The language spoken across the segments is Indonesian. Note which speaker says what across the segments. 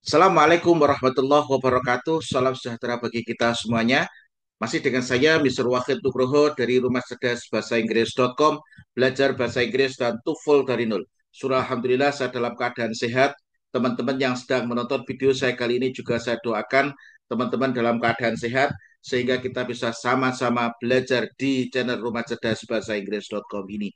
Speaker 1: Assalamualaikum warahmatullahi wabarakatuh. Salam sejahtera bagi kita semuanya. Masih dengan saya, Mr. Wahid Nugroho dari Rumah Cerdas Bahasa Inggris.com, belajar bahasa Inggris dan TOEFL dari nol. Surah Alhamdulillah saya dalam keadaan sehat. Teman-teman yang sedang menonton video saya kali ini juga saya doakan teman-teman dalam keadaan sehat sehingga kita bisa sama-sama belajar di channel Rumah Cerdas Bahasa Inggris.com ini.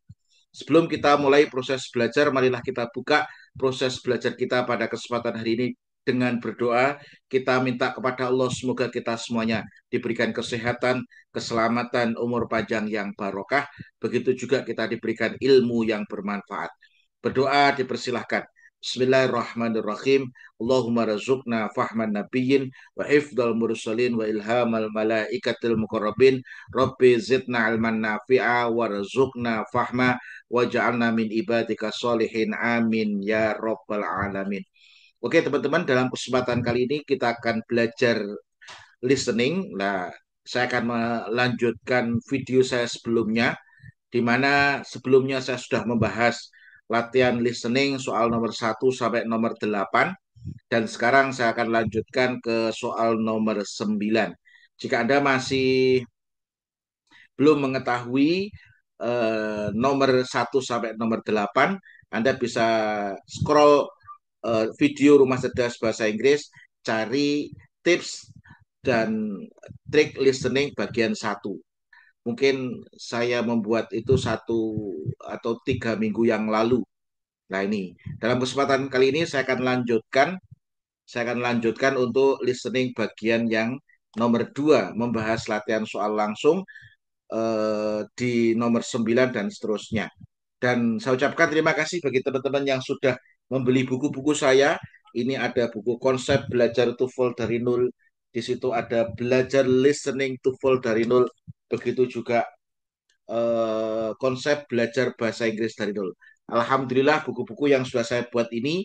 Speaker 1: Sebelum kita mulai proses belajar, marilah kita buka proses belajar kita pada kesempatan hari ini dengan berdoa. Kita minta kepada Allah semoga kita semuanya diberikan kesehatan, keselamatan, umur panjang yang barokah. Begitu juga kita diberikan ilmu yang bermanfaat. Berdoa dipersilahkan. Bismillahirrahmanirrahim. Allahumma razukna fahman nabiyyin wa hifdal mursalin wa ilhamal malaikatil muqarrabin. Rabbi zidna ilman nafi'a wa razukna fahma waj'alna min ibadika sholihin. Amin ya rabbal alamin. Oke teman-teman, dalam kesempatan kali ini kita akan belajar listening. Nah, saya akan melanjutkan video saya sebelumnya, di mana sebelumnya saya sudah membahas latihan listening soal nomor 1 sampai nomor 8, dan sekarang saya akan lanjutkan ke soal nomor 9. Jika Anda masih belum mengetahui nomor 1 sampai nomor 8, Anda bisa scroll video Rumah Cerdas Bahasa Inggris, cari tips dan trik listening bagian 1. Mungkin saya membuat itu 1 atau 3 minggu yang lalu. Nah ini, dalam kesempatan kali ini saya akan lanjutkan untuk listening bagian yang nomor 2, membahas latihan soal langsung di nomor 9 dan seterusnya. Dan saya ucapkan terima kasih bagi teman-teman yang sudah membeli buku-buku saya. Ini ada buku konsep belajar TOEFL dari nol. Di situ ada belajar listening TOEFL dari nol. Begitu juga konsep belajar bahasa Inggris dari nol. Alhamdulillah buku-buku yang sudah saya buat ini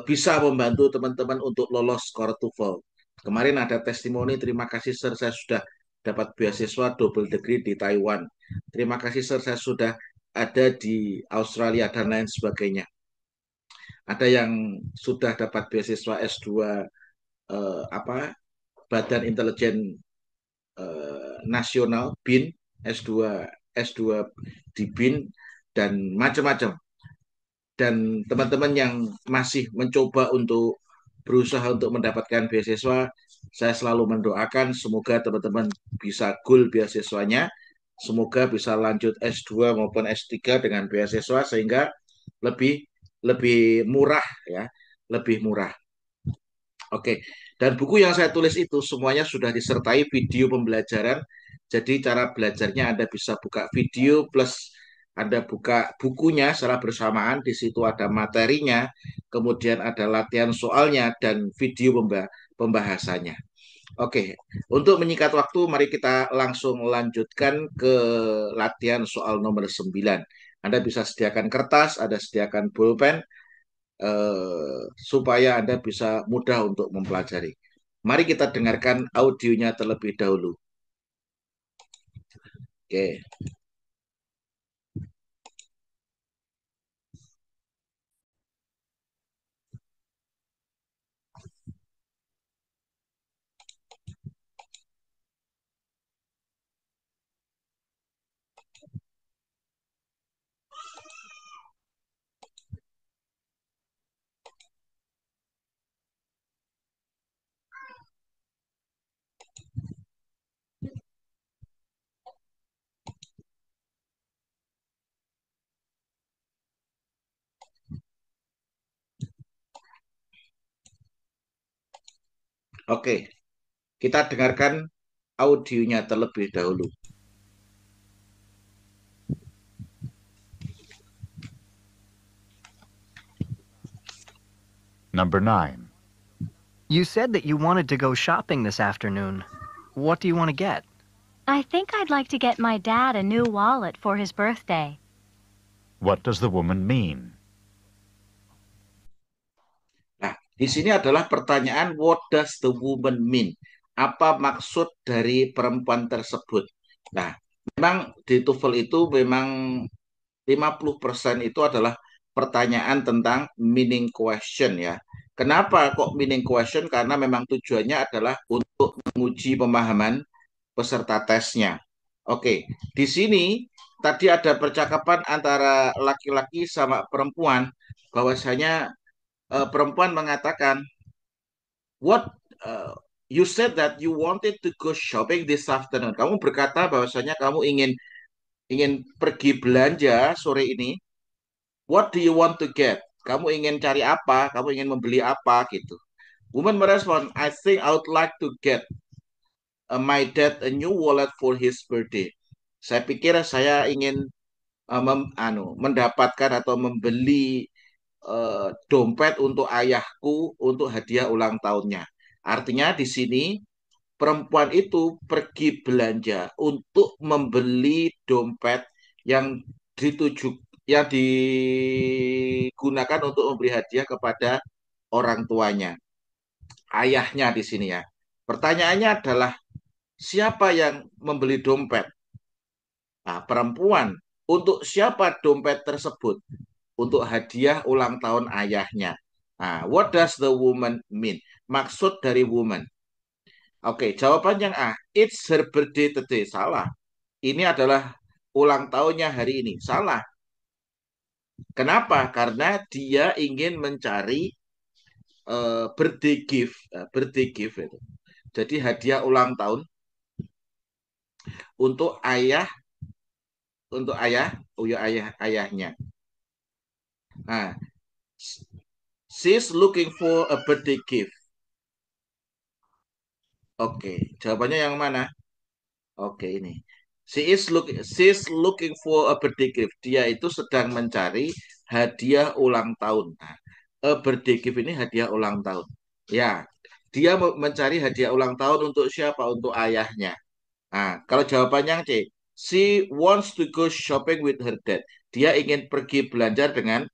Speaker 1: bisa membantu teman-teman untuk lolos skor TOEFL. Kemarin ada testimoni, terima kasih Sir, saya sudah dapat beasiswa double degree di Taiwan. Terima kasih Sir, saya sudah ada di Australia dan lain sebagainya. Ada yang sudah dapat beasiswa S2 Badan Intelijen Nasional BIN, S2 S2 di BIN dan macam-macam. Dan teman-teman yang masih mencoba untuk berusaha untuk mendapatkan beasiswa, saya selalu mendoakan semoga teman-teman bisa goal beasiswanya, semoga bisa lanjut S2 maupun S3 dengan beasiswa sehingga lebih lebih murah ya, lebih murah. Oke, dan buku yang saya tulis itu semuanya sudah disertai video pembelajaran. Jadi cara belajarnya Anda bisa buka video plus Anda buka bukunya secara bersamaan. Di situ ada materinya, kemudian ada latihan soalnya dan video pembahasannya. Oke, untuk menyingkat waktu, mari kita langsung lanjutkan ke latihan soal nomor 9. Anda bisa sediakan kertas, Anda sediakan pulpen, supaya Anda bisa mudah untuk mempelajari. Mari kita dengarkan audionya terlebih dahulu. Oke, oke, kita dengarkan audionya terlebih dahulu.
Speaker 2: Number 9.
Speaker 3: You said that you wanted to go shopping this afternoon. What do you want to get?
Speaker 4: I think I'd like to get my dad a new wallet for his birthday.
Speaker 2: What does the woman mean?
Speaker 1: Nah, di sini adalah pertanyaan what does the woman mean? Apa maksud dari perempuan tersebut? Nah, memang di TOEFL itu memang 50% itu adalah pertanyaan tentang meaning question ya. Kenapa kok meaning question? Karena memang tujuannya adalah untuk menguji pemahaman peserta tesnya. Oke, di sini tadi ada percakapan antara laki-laki sama perempuan, bahwasanya perempuan mengatakan, "What you said that you wanted to go shopping this afternoon." Kamu berkata bahwasanya kamu ingin ingin pergi belanja sore ini. What do you want to get? Kamu ingin cari apa? Kamu ingin membeli apa gitu. Woman merespon, I think I would like to get my dad a new wallet for his birthday. Saya pikir saya ingin mendapatkan atau membeli dompet untuk ayahku untuk hadiah ulang tahunnya. Artinya di sini perempuan itu pergi belanja untuk membeli dompet yang dituju yang digunakan untuk memberi hadiah kepada orang tuanya, ayahnya di sini ya. Pertanyaannya adalah siapa yang membeli dompet? Nah, perempuan. Untuk siapa dompet tersebut? Untuk hadiah ulang tahun ayahnya. Nah, what does the woman mean? Maksud dari woman. Oke, jawaban yang A. It's her birthday today. Salah. Ini adalah ulang tahunnya hari ini. Salah. Kenapa? Karena dia ingin mencari birthday gift. Birthday gift itu. Jadi hadiah ulang tahun untuk ayah, ayahnya. Nah, she's looking for a birthday gift. Oke, jawabannya yang mana? Oke, ini. She's looking for a birthday gift. Dia itu sedang mencari hadiah ulang tahun. Nah, a birthday gift ini hadiah ulang tahun. Ya, dia mencari hadiah ulang tahun untuk siapa? Untuk ayahnya. Nah, kalau jawabannya yang C, she wants to go shopping with her dad. Dia ingin pergi belanja dengan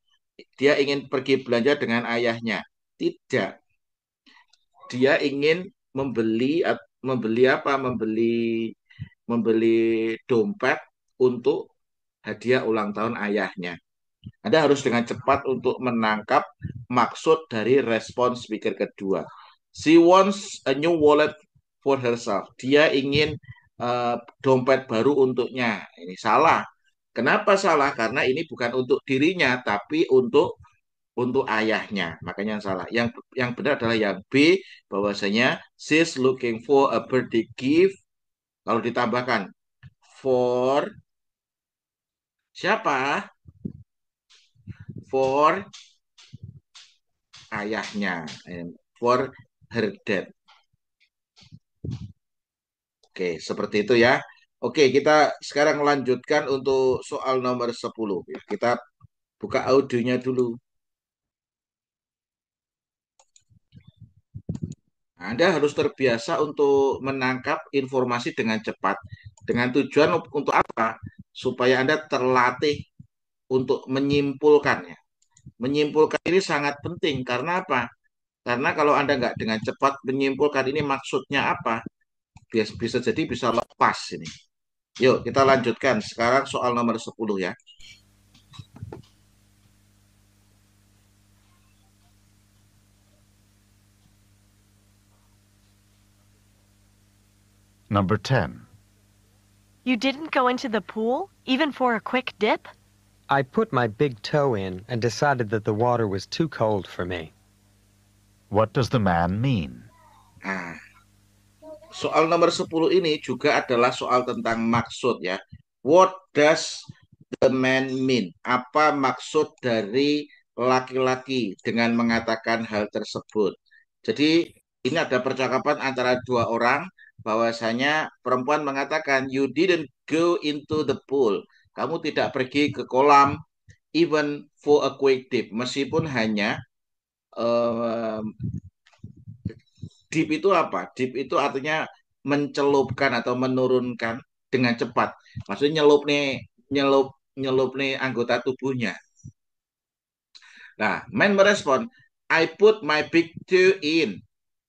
Speaker 1: ayahnya. Tidak. Dia ingin membeli apa? Membeli dompet untuk hadiah ulang tahun ayahnya. Anda harus dengan cepat untuk menangkap maksud dari respon speaker kedua. She wants a new wallet for herself. Dia ingin dompet baru untuknya. Ini salah. Kenapa salah? Karena ini bukan untuk dirinya, tapi untuk ayahnya. Makanya yang salah. Yang benar adalah yang B, bahwasanya she's looking for a birthday gift. Lalu ditambahkan for siapa? For ayahnya. For her dad. Oke, seperti itu ya. Oke, kita sekarang lanjutkan untuk soal nomor 10. Kita buka audionya dulu. Anda harus terbiasa untuk menangkap informasi dengan cepat. Dengan tujuan untuk apa? Supaya Anda terlatih untuk menyimpulkannya. Menyimpulkan ini sangat penting. Karena apa? Karena kalau Anda nggak dengan cepat menyimpulkan ini maksudnya apa, bisa jadi bisa lepas ini. Yuk, kita lanjutkan. Sekarang soal nomor 10 ya.
Speaker 2: Number 10.
Speaker 5: You didn't go into the pool, even for a quick dip?
Speaker 6: I put my big toe in and decided that the water was too cold for me.
Speaker 2: What does the man mean?
Speaker 1: Nah, soal nomor 10 ini juga adalah soal tentang maksud ya. What does the man mean? Apa maksud dari laki-laki dengan mengatakan hal tersebut? Jadi ini ada percakapan antara dua orang, bahwasanya perempuan mengatakan, you didn't go into the pool. Kamu tidak pergi ke kolam, even for a quick dip. Meskipun hanya dip itu apa? Dip itu artinya mencelupkan atau menurunkan dengan cepat. Maksudnya nyelup nih anggota tubuhnya. Nah, man merespon, I put my big toe in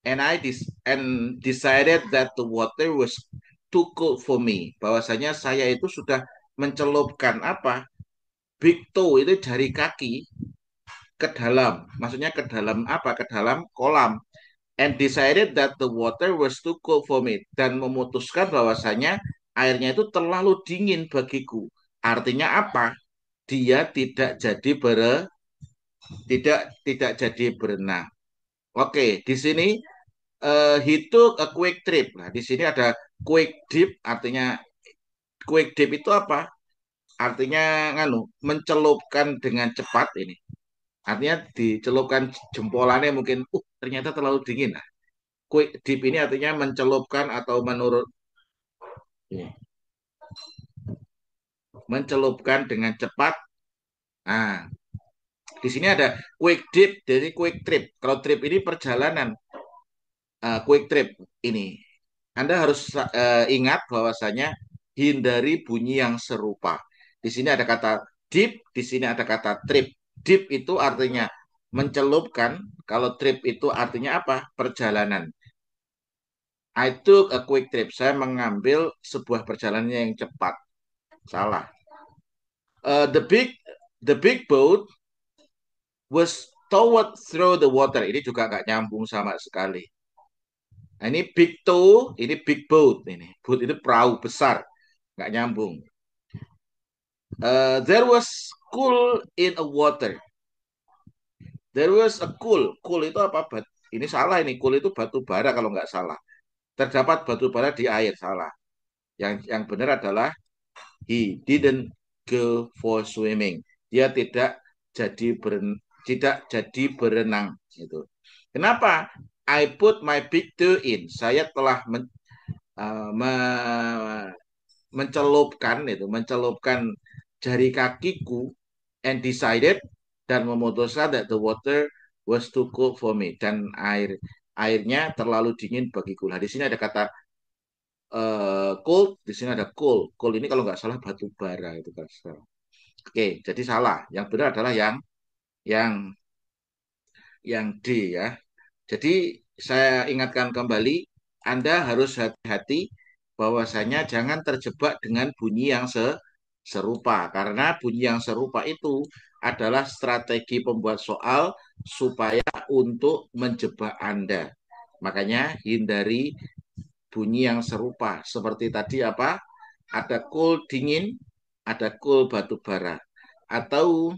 Speaker 1: and decided that the water was too cold for me. Bahwasanya saya itu sudah mencelupkan apa? Big toe itu jari kaki ke dalam. Maksudnya ke dalam apa? Ke dalam kolam. And decided that the water was too cold for me. Dan memutuskan bahwasanya airnya itu terlalu dingin bagiku. Artinya apa? Dia tidak jadi berenang. Oke, di sini he took a quick trip. Nah, di sini ada quick dip, artinya quick dip itu apa? Artinya mencelupkan dengan cepat ini. Artinya dicelupkan jempolannya mungkin, ternyata terlalu dingin. Nah, quick dip ini artinya mencelupkan atau mencelupkan dengan cepat. Nah, di sini ada quick dip, jadi quick trip. Kalau trip ini perjalanan, quick trip ini. Anda harus ingat bahwasanya hindari bunyi yang serupa. Di sini ada kata dip, di sini ada kata trip. Dip itu artinya mencelupkan, kalau trip itu artinya apa? Perjalanan. I took a quick trip. Saya mengambil sebuah perjalanan yang cepat. Salah. The big boat was towed through the water. Ini juga nggak nyambung sama sekali. Nah, ini big tow, ini big boat. Ini boat itu perahu besar, nggak nyambung. There was coal in a water. There was a coal. Coal itu apa? Ini salah ini. Coal itu batu bara kalau nggak salah. Terdapat batu bara di air, salah. Yang benar adalah he didn't go for swimming. Dia tidak jadi berenang gitu. Kenapa? I put my big toe in. Saya telah mencelupkan jari kakiku and decided, dan memutuskan that the water was too cold for me, dan airnya terlalu dingin bagiku. Nah, di sini ada kata cold, di sini ada coal. Coal ini kalau nggak salah batu bara itu kan. Oke, jadi salah. Yang benar adalah yang D ya. Jadi saya ingatkan kembali, Anda harus hati-hati bahwasanya jangan terjebak dengan bunyi yang serupa, karena bunyi yang serupa itu adalah strategi pembuat soal supaya untuk menjebak Anda. Makanya hindari bunyi yang serupa. Seperti tadi apa? Ada coal dingin, ada coal batu bara. Atau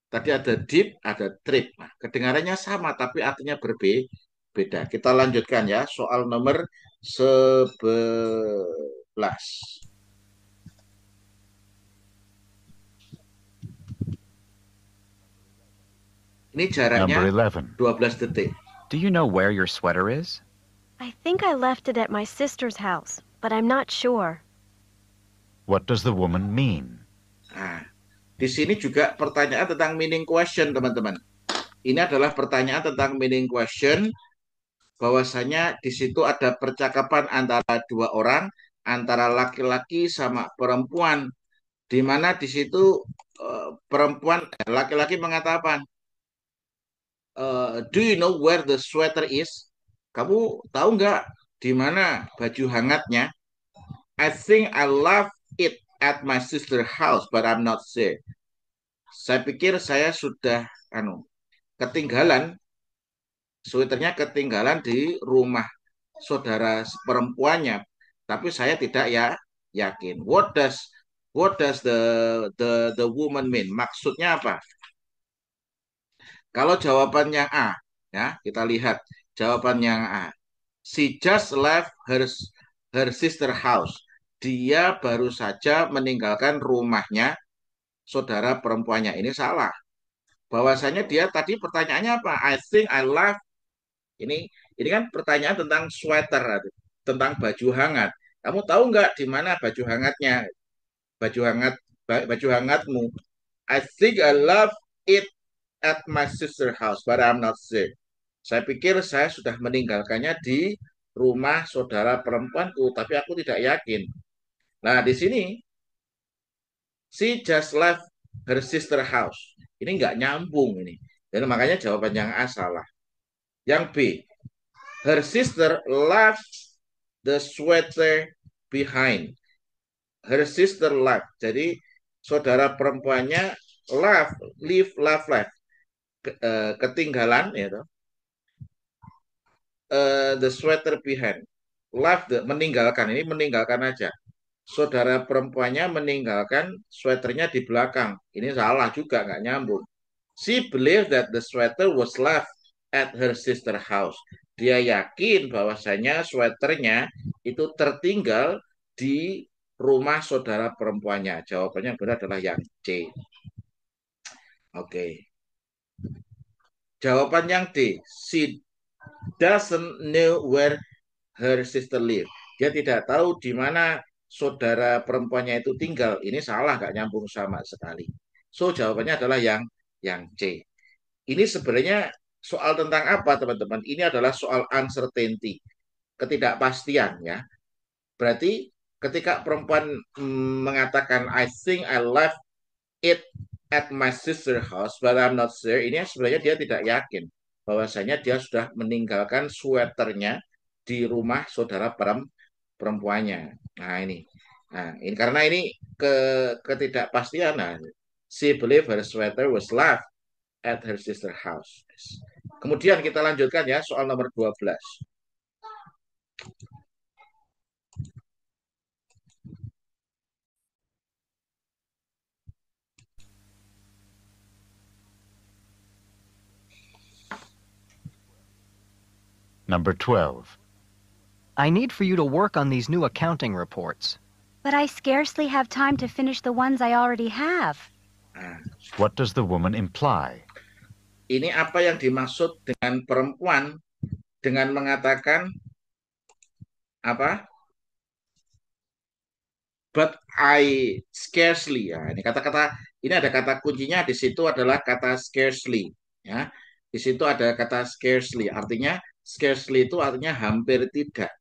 Speaker 1: tadi ada deep, ada trip. Nah, kedengarannya sama tapi artinya berbeda. Kita lanjutkan ya, soal nomor 11. Ini jaraknya
Speaker 2: Number 11.
Speaker 1: 12 detik.
Speaker 2: Do you know where your sweater is?
Speaker 5: I think I left it at my sister's house, but I'm not sure.
Speaker 2: What does the woman mean?
Speaker 1: Nah, di sini juga pertanyaan tentang meaning question, teman-teman. Ini adalah pertanyaan tentang meaning question, bahwasanya di situ ada percakapan antara dua orang, antara laki-laki sama perempuan, di mana di situ laki-laki mengatakan, do you know where the sweater is? Kamu tahu nggak di mana baju hangatnya? I think I left it at my sister's house, but I'm not sure. Saya pikir saya sudah ketinggalan, sweaternya ketinggalan di rumah saudara perempuannya, tapi saya tidak yakin. What does the woman mean? Maksudnya apa? Kalau jawaban yang A, ya kita lihat jawaban yang A. She just left her sister house. Dia baru saja meninggalkan rumahnya saudara perempuannya. Ini salah. Bahwasanya dia tadi pertanyaannya apa? I think I left. Ini kan pertanyaan tentang sweater, tentang baju hangat. Kamu tahu nggak di mana baju hangatnya? Baju hangatmu. I think I left it at my sister house, but I'm not sure. Saya pikir saya sudah meninggalkannya di rumah saudara perempuanku, tapi aku tidak yakin. Nah, di sini she just left her sister house. Ini nggak nyambung ini. Dan makanya jawaban yang A salah. Yang B, her sister left the sweater behind. Her sister left. Jadi saudara perempuannya left. ketinggalan ya toh. The sweater behind. Meninggalkan, ini meninggalkan aja. Saudara perempuannya meninggalkan sweaternya di belakang. Ini salah juga, nggak nyambung. She believed that the sweater was left at her sister house. Dia yakin bahwasanya sweaternya itu tertinggal di rumah saudara perempuannya. Jawabannya benar adalah yang C. Oke. Jawaban yang D. She doesn't know where her sister live. Dia tidak tahu di mana saudara perempuannya itu tinggal. Ini salah, nggak nyambung sama sekali. So jawabannya adalah yang C. Ini sebenarnya soal tentang apa, teman-teman? Ini adalah soal uncertainty, ketidakpastian ya. Berarti ketika perempuan mengatakan I think I left it at my sister's house, but I'm not sure. Ini sebenarnya dia tidak yakin bahwasanya dia sudah meninggalkan sweaternya di rumah saudara perempuannya. Nah ini, karena ini ketidakpastian. Nah, she believed her sweater was left at her sister's house. Kemudian kita lanjutkan ya soal nomor 12.
Speaker 2: Number 12.
Speaker 3: I need for you to work on these new accounting reports.
Speaker 4: But I scarcely have time to finish the ones I already have.
Speaker 1: Nah,
Speaker 2: What does the woman imply?
Speaker 1: ini apa yang dimaksud dengan perempuan dengan mengatakan apa? But I scarcely. Ya, ini kata-kata, ini ada kata kuncinya di situ adalah kata scarcely. Ya, di situ ada kata scarcely. Artinya scarcely itu artinya hampir tidak.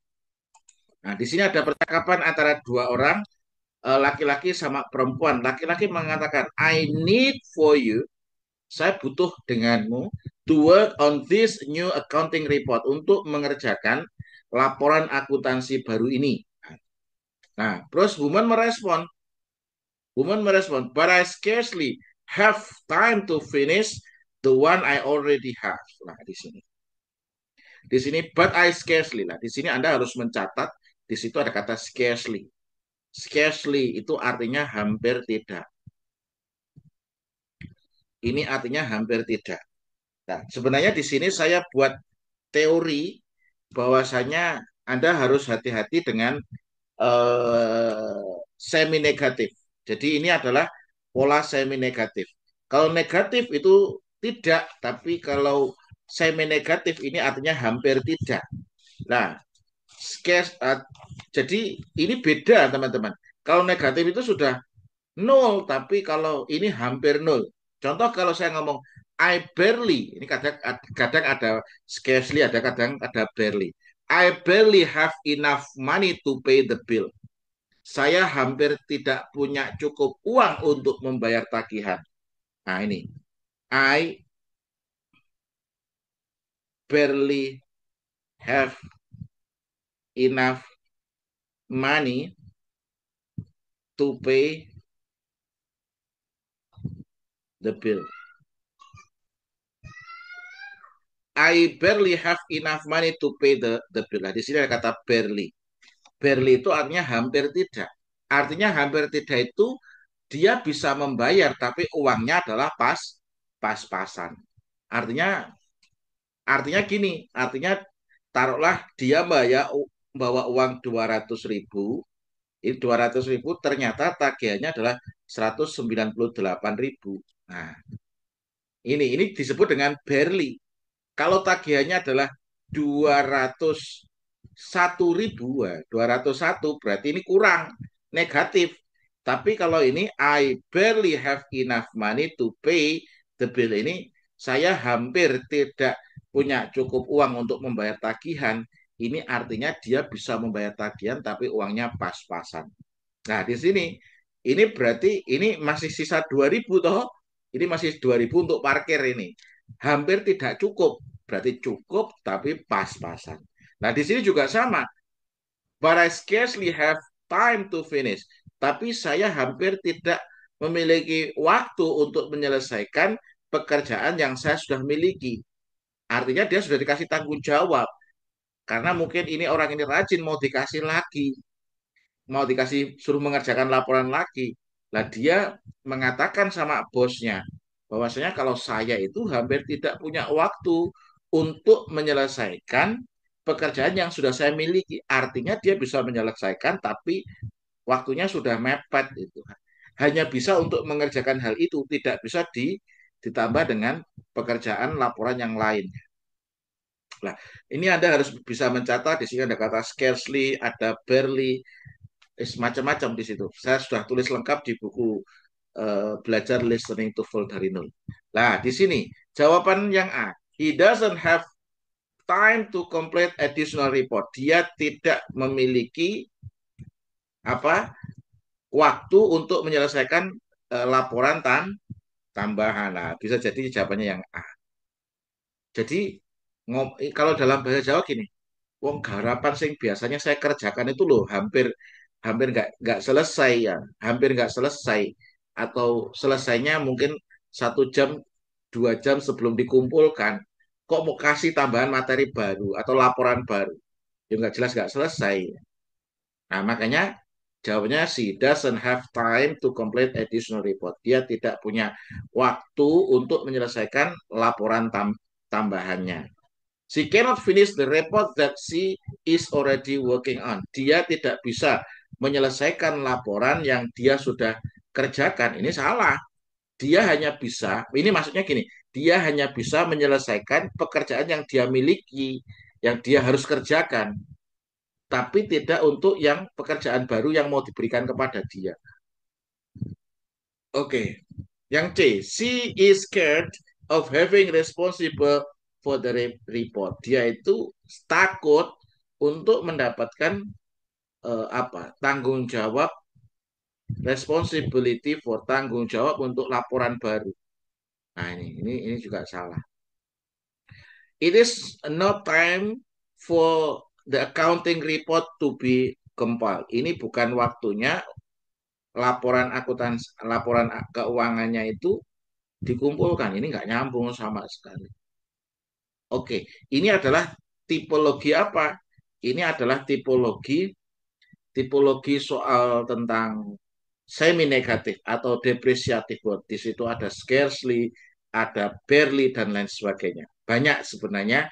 Speaker 1: Nah, di sini ada percakapan antara dua orang, laki-laki sama perempuan. Laki-laki mengatakan, I need for you, saya butuh denganmu, to work on this new accounting report, untuk mengerjakan laporan akuntansi baru ini. Nah, terus woman merespon, but I scarcely have time to finish the one I already have. Nah, di sini, but I scarcely. Nah, di sini Anda harus mencatat, di situ ada kata scarcely. Scarcely itu artinya hampir tidak. Ini artinya hampir tidak. Nah, sebenarnya di sini saya buat teori bahwasanya Anda harus hati-hati dengan semi negatif. Jadi ini adalah pola semi negatif. Kalau negatif itu tidak, tapi kalau semi negatif ini artinya hampir tidak. Nah, jadi ini beda teman-teman. Kalau negatif itu sudah nol, tapi kalau ini hampir nol. Contoh kalau saya ngomong I barely, ini kadang ada scarcely, kadang ada barely. I barely have enough money to pay the bill. Saya hampir tidak punya cukup uang untuk membayar tagihan. Nah ini, I barely have enough money to pay the bill. I barely have enough money to pay the bill. Nah, di sini ada kata barely. Barely itu artinya hampir tidak. Artinya hampir tidak itu dia bisa membayar, tapi uangnya adalah pas-pasan. Artinya gini, artinya taruhlah dia bawa uang 200.000, ini 200.000 ternyata tagihannya adalah 198.000. Nah, ini disebut dengan barely. Kalau tagihannya adalah 201.000, 201 berarti ini kurang, negatif. Tapi kalau ini I barely have enough money to pay the bill, ini saya hampir tidak punya cukup uang untuk membayar tagihan. Ini artinya dia bisa membayar tagihan tapi uangnya pas-pasan. Nah, di sini ini berarti ini masih sisa 2.000 toh. Ini masih 2.000 untuk parkir ini. Hampir tidak cukup, berarti cukup tapi pas-pasan. Nah, di sini juga sama. But I scarcely have time to finish. Tapi saya hampir tidak memiliki waktu untuk menyelesaikan pekerjaan yang saya sudah miliki. Artinya dia sudah dikasih tanggung jawab. Karena mungkin ini orang ini rajin, mau dikasih lagi, mau dikasih suruh mengerjakan laporan lagi. Lah dia mengatakan sama bosnya bahwasanya kalau saya itu hampir tidak punya waktu untuk menyelesaikan pekerjaan yang sudah saya miliki. Artinya dia bisa menyelesaikan tapi waktunya sudah mepet itu. Hanya bisa untuk mengerjakan hal itu, tidak bisa ditambah dengan pekerjaan laporan yang lain. Nah, ini Anda harus bisa mencatat. Di sini ada kata scarcely, ada barely, macam-macam di situ. Saya sudah tulis lengkap di buku belajar listening to full dari nol. Nah, di sini jawaban yang A. He doesn't have time to complete additional report. Dia tidak memiliki apa waktu untuk menyelesaikan laporan tambahan. Nah, bisa jadi jawabannya yang A. Jadi kalau dalam bahasa Jawa gini, wong garapan sing biasanya saya kerjakan itu loh hampir hampir nggak selesai ya, hampir nggak selesai atau selesainya mungkin 1 jam 2 jam sebelum dikumpulkan. Kok mau kasih tambahan materi baru atau laporan baru? Ya nggak jelas nggak selesai. Nah makanya jawabannya she doesn't have time to complete additional report. Dia tidak punya waktu untuk menyelesaikan laporan tambahannya. She cannot finish the report that she is already working on. Dia tidak bisa menyelesaikan laporan yang dia sudah kerjakan. Ini salah. Dia hanya bisa, ini maksudnya gini, dia hanya bisa menyelesaikan pekerjaan yang dia miliki, yang dia harus kerjakan, tapi tidak untuk yang pekerjaan baru yang mau diberikan kepada dia. Oke, yang C, she is scared of having responsible for the report. Dia itu takut untuk mendapatkan tanggung jawab, responsibility for tanggung jawab untuk laporan baru. Nah ini juga salah. It is no time for the accounting report to be compiled. Ini bukan waktunya laporan keuangannya itu dikumpulkan. Ini nggak nyambung sama sekali. Oke, ini adalah tipologi apa? Ini adalah tipologi soal tentang semi negatif atau depresiatif word. Di situ ada scarcely, ada barely dan lain sebagainya. Banyak sebenarnya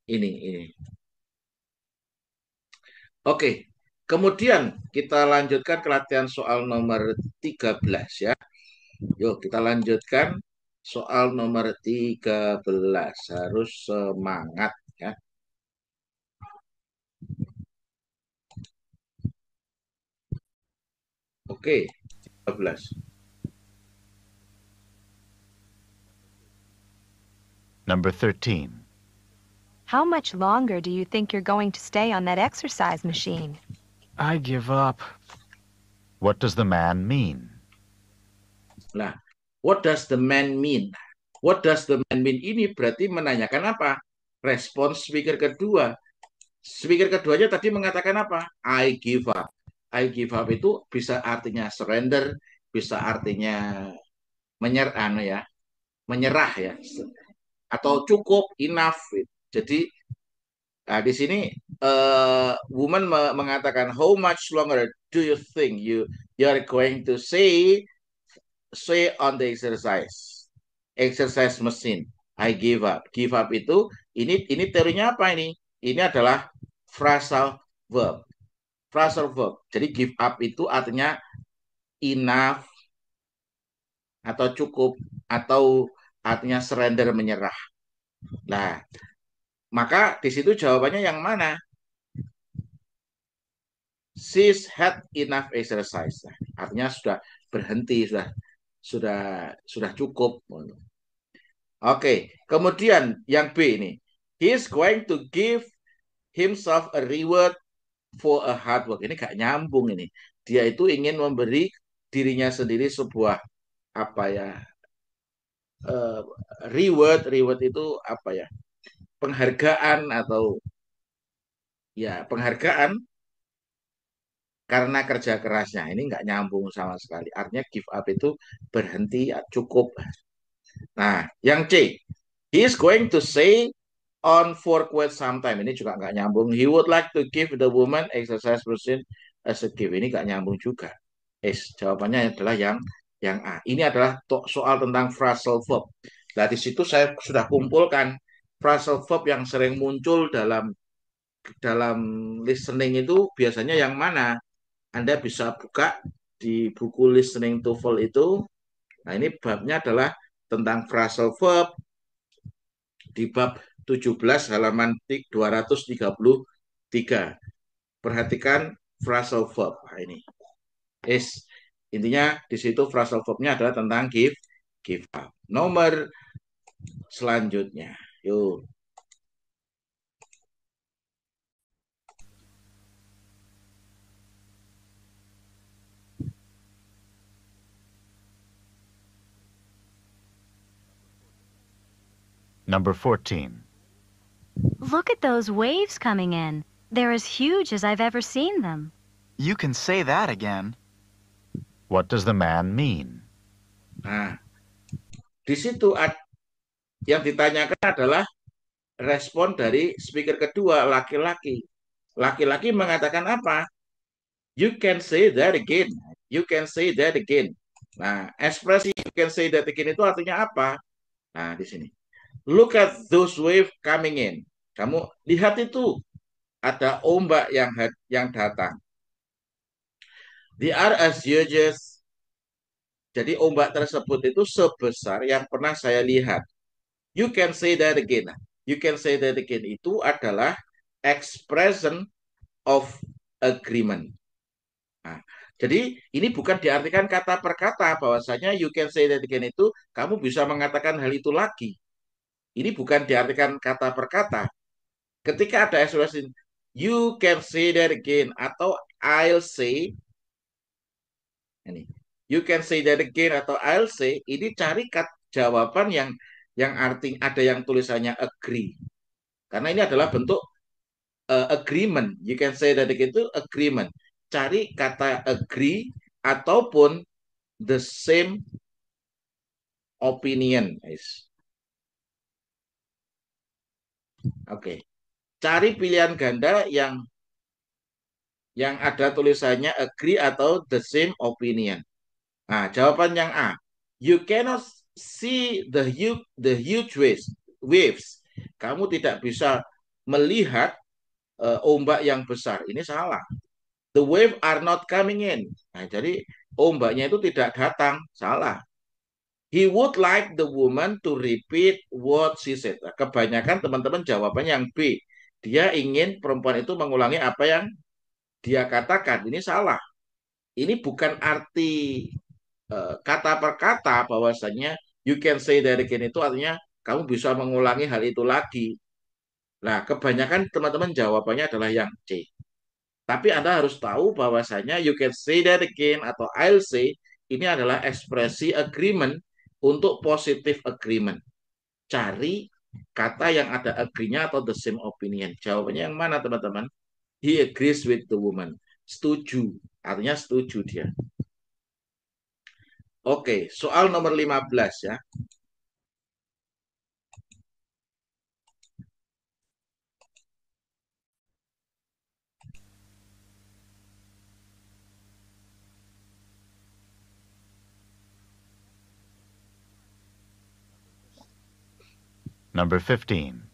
Speaker 1: ini. Oke. Kemudian kita lanjutkan ke latihan soal nomor 13 ya. Yuk kita lanjutkan soal nomor 13. Harus semangat ya. Oke, 13.
Speaker 2: Number 13.
Speaker 5: How much longer do you think you're going to stay on that exercise machine?
Speaker 3: I give up.
Speaker 2: What does the man mean?
Speaker 1: Nah, what does the man mean? What does the man mean? Ini berarti menanyakan apa? Respons speaker kedua. Speaker keduanya tadi mengatakan apa? I give up. I give up itu bisa artinya surrender, bisa artinya menyerah ya, atau cukup, enough. Jadi di sini woman mengatakan, how much longer do you think you are going to say on the exercise machine? I give up. Give up itu ini teorinya apa ini? Ini adalah phrasal verb. Phrasal verb. Jadi give up itu artinya enough atau cukup atau artinya surrender, menyerah. Nah, maka di situ jawabannya yang mana? She's had enough exercise. Artinya sudah berhenti, sudah cukup. Oke, kemudian yang B ini. He's going to give himself a reward for a hard work. Ini gak nyambung ini. Dia itu ingin memberi dirinya sendiri sebuah reward itu penghargaan atau penghargaan karena kerja kerasnya. Ini nggak nyambung sama sekali. Artinya give up itu berhenti, cukup. Nah, yang C. He is going to say on for quite some time. Ini juga nggak nyambung. He would like to give the woman exercise machine as a gift. Ini nggak nyambung juga. Jawabannya adalah yang A. Ini adalah soal tentang phrasal verb. Nah, di situ saya sudah kumpulkan phrasal verb yang sering muncul dalam listening itu biasanya yang mana. Anda bisa buka di buku listening TOEFL itu. Nah, ini babnya adalah tentang phrasal verb di bab 17 halaman 233. Perhatikan phrasal verb. Nah, ini. Intinya di situ phrasal verbnya adalah tentang give up. Nomor selanjutnya. Yuk.
Speaker 2: Number 14.
Speaker 4: Look at those waves coming in. They're as huge as I've ever seen them.
Speaker 7: You can say that again.
Speaker 2: What does the man mean?
Speaker 1: Nah, di situ yang ditanyakan adalah respon dari speaker kedua, laki-laki. Laki-laki mengatakan apa? You can say that again. You can say that again. Nah, ekspresi you can say that again itu artinya apa? Nah, di sini. Look at those waves coming in. Kamu lihat itu, ada ombak yang datang. They are as huge as. Jadi ombak tersebut itu sebesar yang pernah saya lihat. You can say that again. You can say that again itu adalah expression of agreement. Nah, jadi ini bukan diartikan kata per kata bahwasanya you can say that again itu kamu bisa mengatakan hal itu lagi. Ini bukan diartikan kata per kata. Ketika ada expression you can say that again atau I'll say ini. You can say that again atau I'll say ini cari jawaban yang arti ada yang tulisannya agree. Karena ini adalah bentuk agreement. You can say that again itu agreement. Cari kata agree ataupun the same opinion, guys. Oke. Cari pilihan ganda yang ada tulisannya agree atau the same opinion. Nah, jawaban yang A. You cannot see the huge waves. Kamu tidak bisa melihat ombak yang besar. Ini salah. The wave are not coming in. Nah, jadi ombaknya itu tidak datang. Salah. He would like the woman to repeat what she said. Nah, kebanyakan teman-teman jawabannya yang B. Dia ingin perempuan itu mengulangi apa yang dia katakan. Ini salah. Ini bukan arti kata per kata bahwasanya you can say that again itu artinya kamu bisa mengulangi hal itu lagi. Nah, kebanyakan teman-teman jawabannya adalah yang C. Tapi Anda harus tahu bahwasanya you can say that again atau I'll say ini adalah ekspresi agreement untuk positive agreement. Cari kata yang ada agree-nya atau the same opinion. Jawabannya yang mana, teman-teman? He agrees with the woman. Setuju. Artinya setuju dia. Oke, soal nomor 15 ya.
Speaker 2: Number 15.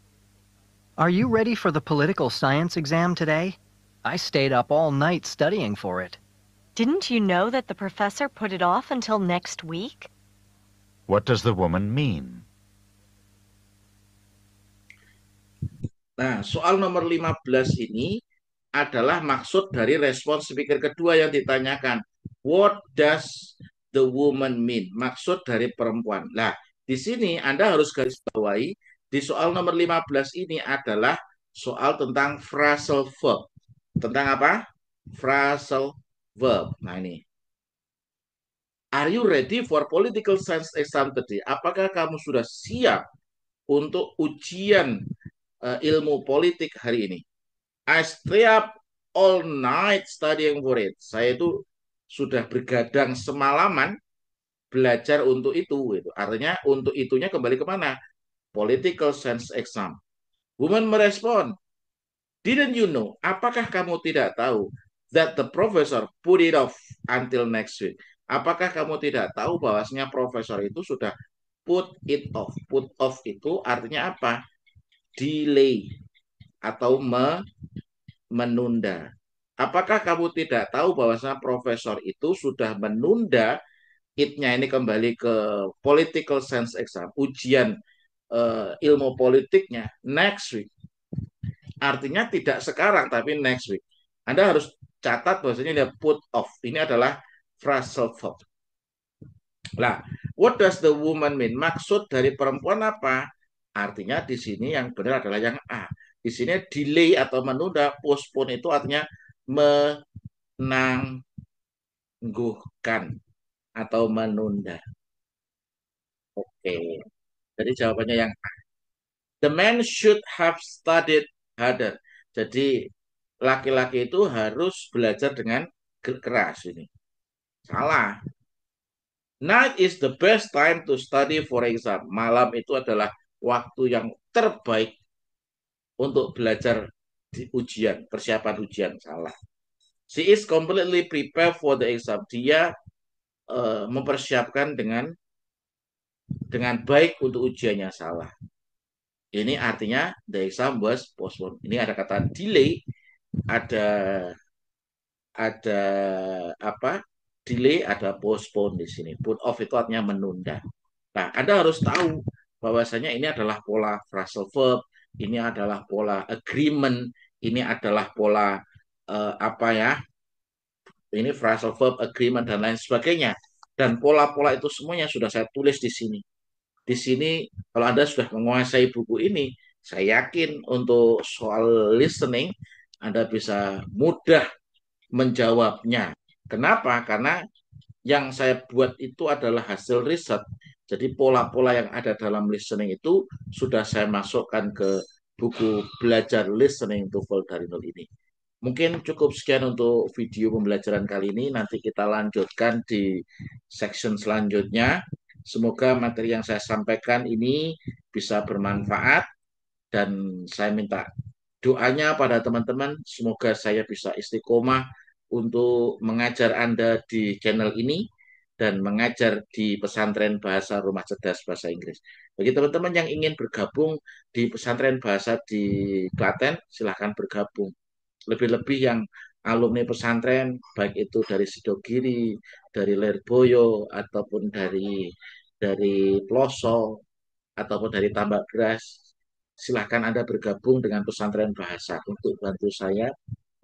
Speaker 3: Are you ready for the political science exam today? I stayed up all night studying for it.
Speaker 5: Didn't you know that the professor put it off until next week?
Speaker 2: What does the woman mean?
Speaker 1: Nah, soal nomor 15 ini adalah maksud dari respon speaker kedua yang ditanyakan. What does the woman mean? Maksud dari perempuan. Nah, di sini Anda harus garis bawahi, di soal nomor 15 ini adalah soal tentang phrasal verb. Tentang apa? Phrasal verb. Nah, ini. Are you ready for political science exam today? Apakah kamu sudah siap untuk ujian ilmu politik hari ini? I stay up all night studying for it. Saya itu sudah bergadang semalaman belajar untuk itu. Gitu. Artinya untuk itunya kembali kemana? Political science exam. Woman merespon, didn't you know? Apakah kamu tidak tahu that the professor put it off until next week? Apakah kamu tidak tahu bahwasanya profesor itu sudah put it off? Put off itu artinya apa? Delay atau menunda. Apakah kamu tidak tahu bahwasanya profesor itu sudah menunda it-nya ini kembali ke political science exam, ujian ilmu politiknya next week. Artinya tidak sekarang tapi next week. Anda harus catat bahwasanya ini put off. Ini adalah phrasal verb. Nah, what does the woman mean? Maksud dari perempuan apa? Artinya di sini yang benar adalah yang A. Di sini delay atau menunda, postpone itu artinya menangguhkan atau menunda. Oke. Jadi jawabannya yang A. The man should have studied harder. Jadi laki-laki itu harus belajar dengan keras ini. Salah. Night is the best time to study for exam. Malam itu adalah waktu yang terbaik untuk belajar di ujian, persiapan ujian. Salah. She is completely prepared for the exam. Dia mempersiapkan dengan baik untuk ujiannya. Salah. Ini artinya the exam was postponed. Ini ada kata delay, ada apa? Delay, ada postpone di sini. Put off itu artinya menunda. Nah, Anda harus tahu bahwasanya ini adalah pola phrasal verb, ini adalah pola agreement, ini adalah pola apa ya? Ini phrasal verb, agreement dan lain sebagainya. Dan pola-pola itu semuanya sudah saya tulis di sini. Di sini kalau Anda sudah menguasai buku ini, saya yakin untuk soal listening Anda bisa mudah menjawabnya. Kenapa? Karena yang saya buat itu adalah hasil riset. Jadi pola-pola yang ada dalam listening itu sudah saya masukkan ke buku belajar listening TOEFL dari nol ini. Mungkin cukup sekian untuk video pembelajaran kali ini. Nanti kita lanjutkan di section selanjutnya. Semoga materi yang saya sampaikan ini bisa bermanfaat dan saya minta doanya pada teman-teman. Semoga saya bisa istiqomah untuk mengajar Anda di channel ini dan mengajar di pesantren bahasa Rumah Cerdas Bahasa Inggris. Bagi teman-teman yang ingin bergabung di pesantren bahasa di Klaten, silahkan bergabung. Lebih-lebih yang alumni pesantren, baik itu dari Sidogiri, dari Lerboyo, ataupun dari Ploso, ataupun dari Tambak Beras, silahkan Anda bergabung dengan pesantren bahasa untuk bantu saya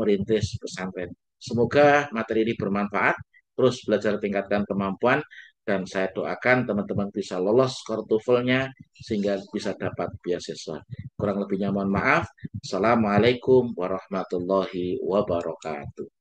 Speaker 1: merintis pesantren. Semoga materi ini bermanfaat, terus belajar tingkatkan kemampuan, dan saya doakan teman-teman bisa lolos skor TOEFL-nya sehingga bisa dapat beasiswa. Kurang lebihnya mohon maaf. Assalamualaikum warahmatullahi wabarakatuh.